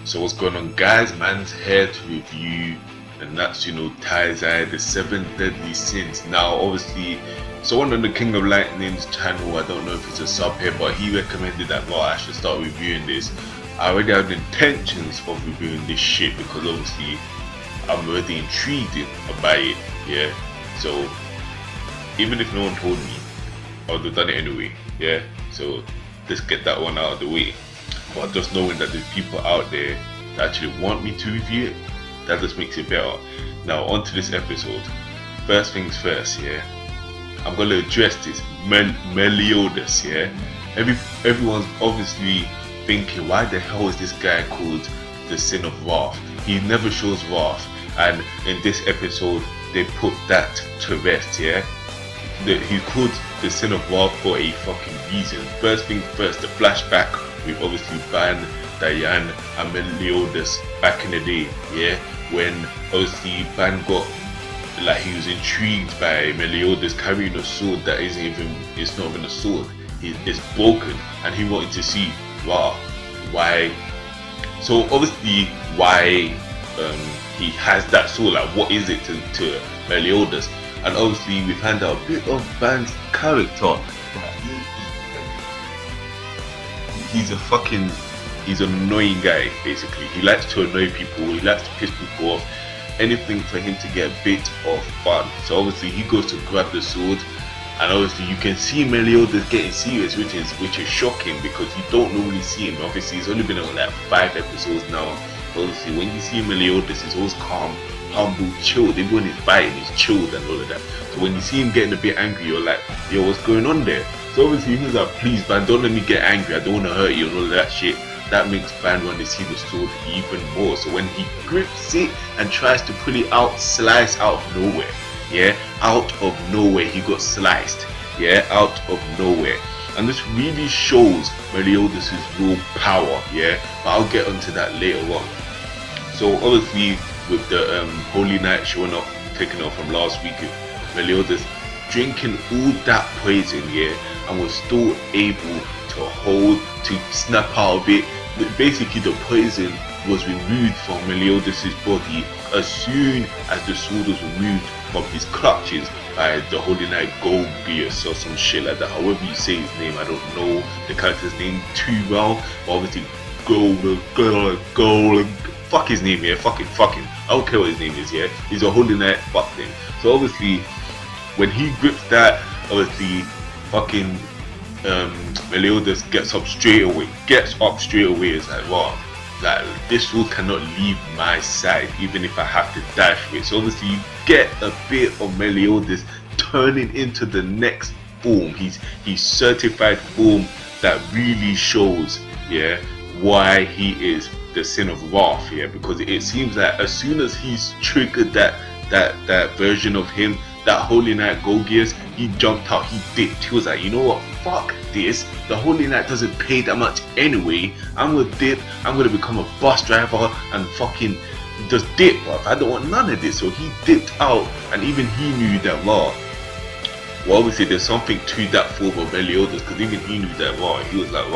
So what's going on, guys? Man's here to review, and that's, Taizai, the 7 deadly sins. Now obviously someone on the King of Lightning's channel, I don't know if it's a sub here, but he recommended that I should start reviewing this. I already had intentions of reviewing this shit because obviously I'm already intrigued by it, yeah. So even if no one told me, I would have done it anyway, yeah. So let's get that one out of the way. But just knowing that there's people out there that actually want me to review it, that just makes it better. Now on to this episode. First things first, yeah. I'm gonna address this Meliodas, yeah. Everyone's obviously thinking, why the hell is this guy called the Sin of Wrath? He never shows wrath, and in this episode they put that to rest, yeah. He's called the Sin of Wrath for a fucking reason. First thing first, the flashback with obviously Diane and Meliodas back in the day, yeah, when obviously Ban got, like, he was intrigued by Meliodas carrying a sword that it's not even a sword, it's broken, and he wanted to see why. So obviously why he has that sword, like what is it to Meliodas, and obviously we find out a bit of Ban's character. He's an annoying guy, basically. He likes to annoy people, he likes to piss people off, anything for him to get a bit of fun. So obviously he goes to grab the sword, and obviously you can see Meliodas getting serious, which is shocking because you don't normally see him. Obviously he's only been on like 5 episodes now. Obviously when you see Meliodas, he's always calm, humble, chilled. Even when he's fighting, he's chilled and all of that. So when you see him getting a bit angry, you're like, yo, what's going on there? So obviously he was like, please man, don't let me get angry, I don't want to hurt you and all of that shit. That makes Ban want to see the sword even more. So when he grips it and tries to pull it out, slice out of nowhere, yeah, out of nowhere he got sliced, yeah, out of nowhere. And this really shows Meliodas' real power, yeah, but I'll get onto that later on. So obviously with the Holy Knight showing up, taking off from last week, Meliodas drinking all that poison, yeah, and was still able to snap out of it. Basically the poison was removed from Meliodas' body as soon as the sword was removed from his clutches by the Holy Knight Golgius or some shit like that. However you say his name, I don't know the character's name too well, but obviously fuck his name, yeah, fuck him, I don't care what his name is, yeah, he's a Holy Knight, fuck him. So obviously when he grips that, obviously fucking Meliodas gets up straight away. It's like, wow, like this sword cannot leave my side even if I have to die for it. So obviously you get a bit of Meliodas turning into the next form, his certified form that really shows, yeah, why he is the Sin of Wrath, yeah, because it seems that as soon as he's triggered that version of him, that Holy Knight Golgius, he jumped out, he dipped. He was like, you know what, fuck this, the Holy Knight doesn't pay that much anyway, I'm gonna dip, I'm gonna become a bus driver and fucking just dip, bruv. I don't want none of this. So he dipped out, and even he knew that, well obviously there's something to that form of Meliodas, because even he knew that, he was like,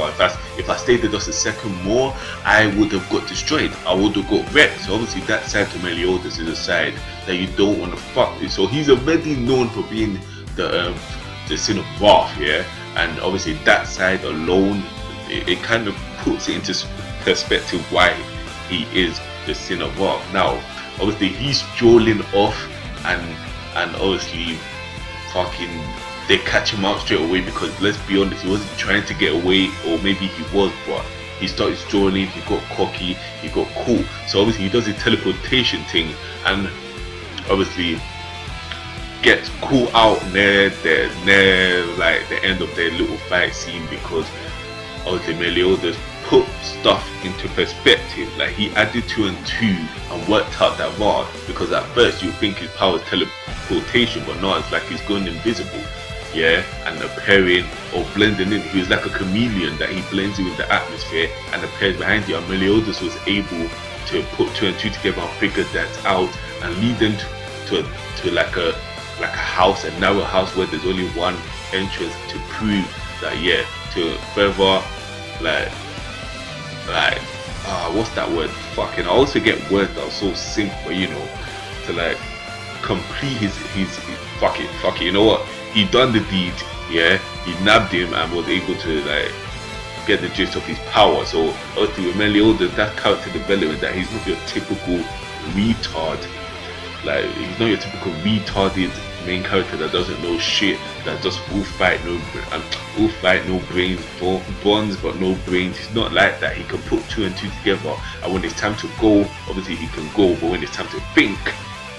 if I stayed there just a second more, I would have got destroyed, I would have got wrecked. So obviously that side to Meliodas is a side that you don't want to fuck with. So he's already known for being the Sin of Wrath, yeah, and obviously that side alone, it kind of puts it into perspective why he is the Sin of Wrath. Now obviously he's strolling off, and obviously fucking they catch him out straight away, because let's be honest, he wasn't trying to get away, or maybe he was, but he started strolling, he got cocky, he got cool. So obviously he does his teleportation thing and obviously gets caught out near like the end of their little fight scene, because obviously Meliodas put stuff into perspective. Like he added 2 and 2 and worked out that rod, because at first you think his power is teleportation, but no, it's like he's going invisible, yeah, and appearing or blending in. He was like a chameleon that he blends in with the atmosphere and appears behind you. And Meliodas was able to put 2 and 2 together and figure that out and lead them to like a house, a narrow house where there's only one entrance, to prove that, yeah, to further like what's that word? Fucking, I also get words that are so simple, you know, to like complete his fuck it, you know what? He done the deed, yeah. He nabbed him and was able to like get the gist of his power. So obviously with Meliodas, that character development, that he's not your typical retard. Like, he's not your typical retarded main character that doesn't know shit, that just all fight no brains, bonds but no brains. He's not like that. He can put two and two together, and when it's time to go, obviously he can go, but when it's time to think,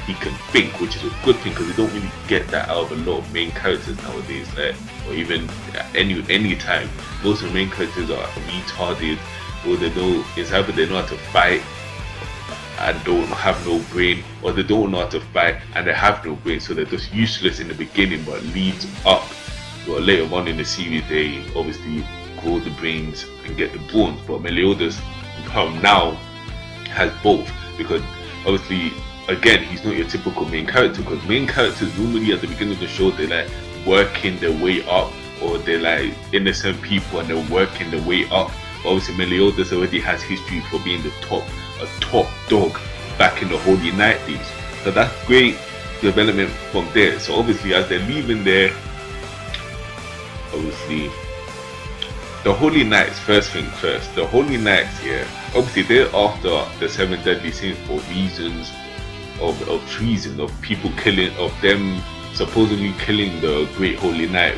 he can think, which is a good thing, because you don't really get that out of a lot of main characters nowadays, like, or even any time. Most of the main characters are retarded, or they know, it's either they know how to fight and don't have no brain, or they don't know how to fight and they have no brain, so they're just useless in the beginning, but leads up, but later on in the series they obviously grow the brains and get the brawns. But Meliodas now has both, because obviously again he's not your typical main character, because main characters normally at the beginning of the show they're like working their way up, or they're like innocent people and they're working their way up. But obviously Meliodas already has history for being a top dog back in the Holy Knight days, so that's great development from there. So obviously as they're leaving there, obviously the Holy Knights, first thing first, the Holy Knights, yeah, obviously they're after the 7 deadly sins for reasons of treason, of people killing, of them supposedly killing the great Holy Knight,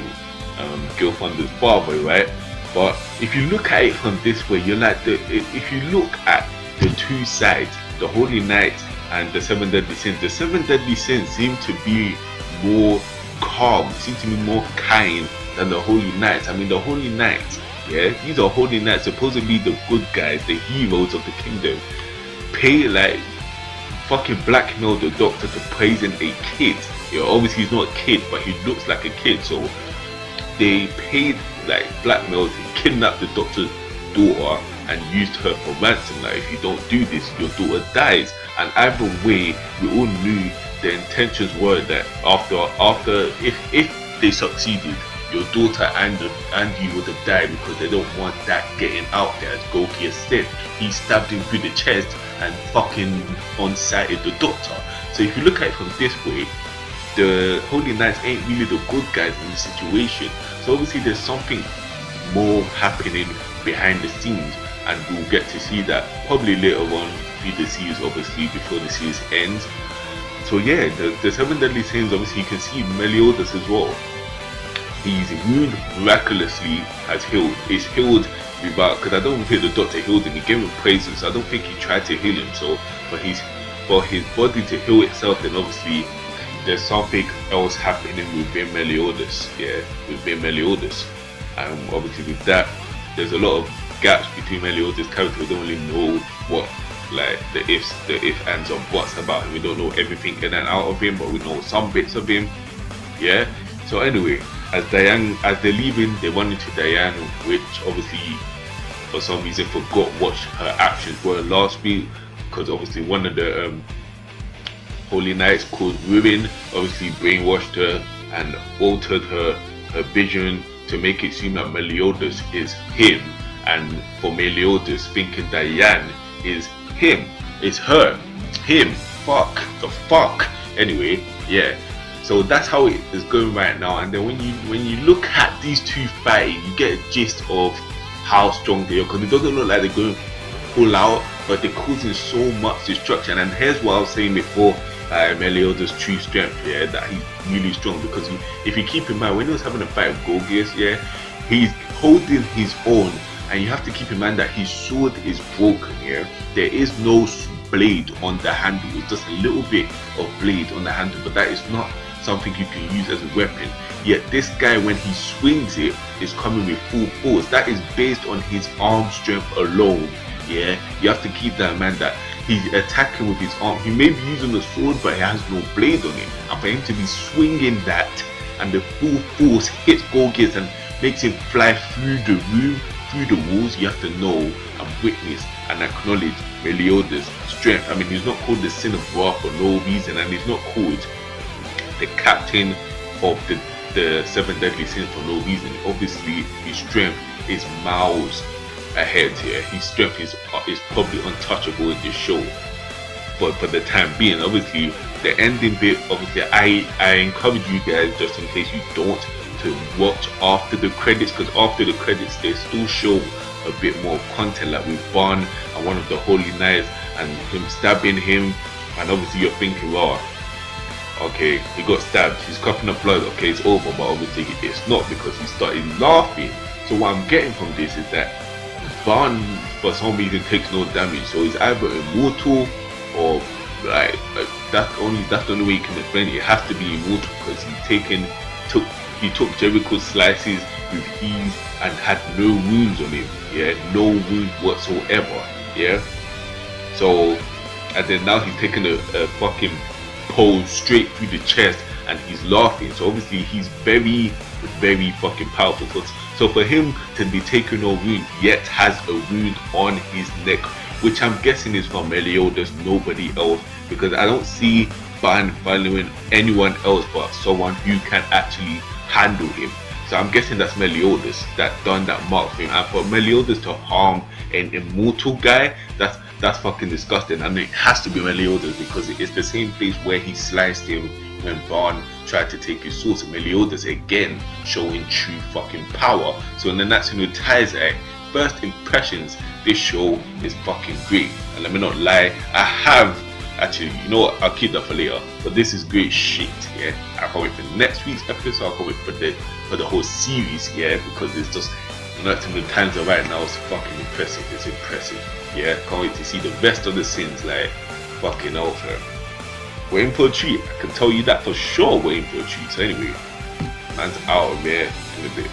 Gilfunder's father, right? But if you look at it from this way, you're like, if you look at the two sides, the Holy Knights and the 7 deadly sins, the 7 deadly sins seem to be more calm, seem to be more kind than the Holy Knights. I mean, the Holy Knights, yeah, these are Holy Knights, supposedly the good guys, the heroes of the kingdom, pay like fucking blackmail the doctor to poison a kid. Yeah, obviously he's not a kid, but he looks like a kid, so they paid like blackmail to kidnap the doctor's daughter and used her for ransom. Like, if you don't do this, your daughter dies. And either way, we all knew the intentions were that after if they succeeded, your daughter and you would have died, because they don't want that getting out there. As Golgius said, he stabbed him through the chest and fucking on-sighted the doctor. So if you look at it from this way, the Holy Knights ain't really the good guys in the situation. So obviously there's something more happening behind the scenes, and we'll get to see that probably later on through the series, obviously before the series ends. So yeah, the 7 deadly sins, obviously you can see Meliodas as well. His wound miraculously has healed. It's healed without, because I don't think the doctor healed him. He gave him praises. I don't think he tried to heal him. So for his body to heal itself, then obviously there's something else happening within Meliodas. Yeah, within Meliodas. And obviously with that, there's a lot of gaps between Meliodas' character. We don't really know what, like, the ifs, ands, or buts about him. We don't know everything in and out of him, but we know some bits of him. Yeah. So anyway, as they're leaving, they run into Diane, which obviously for some reason forgot what her actions were last week, because obviously one of the Holy Knights called Ruin obviously brainwashed her and altered her vision to make it seem like Meliodas is him, and for Meliodas thinking Diane is him, it's her, him, fuck, the fuck. Anyway, yeah. So that's how it is going right now. And then when you look at these two fighting, you get a gist of how strong they are, because it doesn't look like they're going full out, but they're causing so much destruction. And here's what I was saying before, Meliodas' true strength, yeah, that he's really strong, because if you keep in mind, when he was having a fight with Golgius, yeah, he's holding his own, and you have to keep in mind that his sword is broken, yeah. There is no blade on the handle, it's just a little bit of blade on the handle, but that is not something you can use as a weapon. Yet this guy, when he swings it, is coming with full force. That is based on his arm strength alone. Yeah, you have to keep that in mind, that he's attacking with his arm. He may be using a sword, but he has no blade on it. And for him to be swinging that, and the full force hits Golgius and makes him fly through the room, through the walls, you have to know and witness and acknowledge Meliodas' strength. I mean, he's not called the Sin of Wrath for no reason, and he's not called the captain of the 7 deadly sins for no reason. Obviously his strength is miles ahead here. His strength is probably untouchable in this show. But for the time being, obviously the ending bit, obviously I encourage you guys, just in case you don't, to watch after the credits, because after the credits they still show a bit more content, like with Bond and one of the Holy Knights and him stabbing him, and obviously you're thinking, well, okay, he got stabbed, he's coughing up blood, okay, it's over. But obviously it's not, because he started laughing. So what I'm getting from this is that Bond for some reason takes no damage, so he's either immortal or like that's the only way you can explain it. It has to be immortal, because he took Jericho's slices with ease and had no wounds on him. Yeah, no wound whatsoever. Yeah. So, and then now he's taking a fucking pole straight through the chest and he's laughing. So obviously he's very, very fucking powerful. So for him to be taking no wound yet has a wound on his neck, which I'm guessing is from Meliodas, nobody else, because I don't see Bond following anyone else but someone who can actually handle him. So I'm guessing that's Meliodas that done that mark for him. And for Meliodas to harm an immortal guy, that's fucking disgusting. And it has to be Meliodas, because it's the same place where he sliced him when Bond tried to take his sword. So Meliodas again showing true fucking power. So in the Natsuno Taizai, first impressions, this show is fucking great. And let me not lie, I have actually, you know what, I'll keep that for later, but this is great shit. Yeah, I can't wait for next week's episode. I can't wait for the whole series. Yeah, because it's just, Natsuno Taizai right now is fucking impressive. It's impressive. Yeah, can't wait to see the rest of the sins. Like, fucking hell, fam. We're in for a treat, I can tell you that for sure. We're in for a treat. So anyway, man's out of there in a bit.